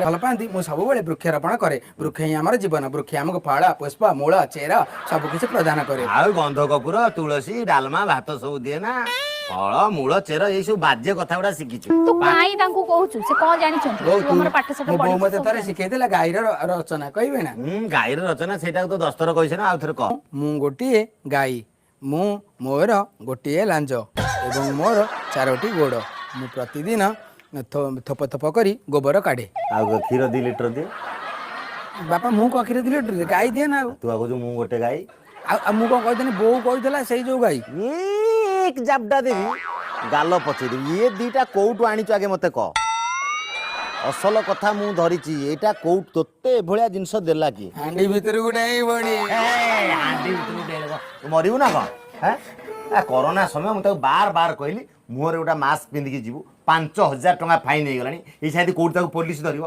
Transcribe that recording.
ଭଲ ପାଆନ୍ତି ମୁଁ ସବୁବେଳେ ବୃକ୍ଷରୋପଣ କରେ। ବୃକ୍ଷ ହିଁ ଆମର ଜୀବନ। ବୃକ୍ଷ ଆମକୁ ଫଳ ପୁଷ୍ପ ମୂଳ ଚେର ସବୁ କିଛି ପ୍ରଦାନ କରେ। ଆଉ ଗନ୍ଧ କପୁର ତୁଳସୀ ଡାଲମା ଭାତ ସବୁ ଦିଏ ନା। ଫଳ ମୂଳ ଚେର ଏଇ ସବୁ ବାଜ୍ୟ କଥା ଗୁଡା ଶିଖିଛୁ। ତୁ କାଇଁ ତାଙ୍କୁ କହୁଛୁ? ସେ କଣ ଜାଣିଛନ୍ତି? ବୋଉ ତୁ ଆମର ପାଠ ସାଠ ମୋ ବୋଉ ପଢିଛୁ ମତେ ସବୁ ଥରେ ଜାଣିଛୁ। ଶିଖେଇଥିଲା ଗାଈର ରଚନା କହିବେ ନା। ଗାଈର ରଚନା ସେଇଟାକୁ ତ 10 ଥର କହିছে ନା ଆଉ ଥରେ କହ। ମୁଁ ଗୋଟିଏ ଗାଈ, ମୁଁ ମୋର ଗୋଟିଏ ଲାଞ୍ଜ ଏବଂ ମୋର 4ଟି ଗୋଡ଼। ମୁଁ ପ୍ରତିଦିନ ଥୋପ ଥୋପ କରି ଗୋବର କାଢ଼େ। ଆଉ କ୍ଷୀର 2 ଲିଟର ଦିଏ। ବାପା ମୁଁ କଣ କ୍ଷୀର ଦିଏ ଗାଈ ଦିଏ ନା। ତୁ କହୁଛୁ ମୁଁ ଗୋଟେ ଗାଈ। ଆଉ ମୁଁ କଣ କହିଥିଲି ବୋଉ କହିଥିଲା ସେଇ ଯୋଉ ଗାଈ। ଜାବଡା ଦେବି ଗାଲ ପଚେଇଦେବି। ଇଏ ଦିଟା କୋଉଠୁ ଆଣିଛୁ ଆଗେ ମତେ କହ। ଅସଲ କଥା ମୁଁ ଧରିଛି। ଏଇଟା କୋଉଠୁ ତୋତେ ଏଭଳିଆ ଜିନିଷ ଦେଲା କି? ହାଣ୍ଡି ଭିତରକୁ ଡେଇଁ ପଡ଼ି। ହାଣ୍ଡି ଭିତରକୁ ଡେଇଁବ। ତୁ ମରିବୁ ନା କଣ? କରୋନା ସମୟ ମୁଁ ତାକୁ ବାର କହିଲି ମୁହଁରେ ଗୋଟେ ମାସ୍କ ପିନ୍ଧିକି ଯିବୁ। 5,000 ଟଙ୍କା ଫାଇନ୍ ହେଇଗଲାଣି। ଏଇ ସାଇଡ୍ କୋଉଠି ତାକୁ ପୋଲିସ ଧରିବ।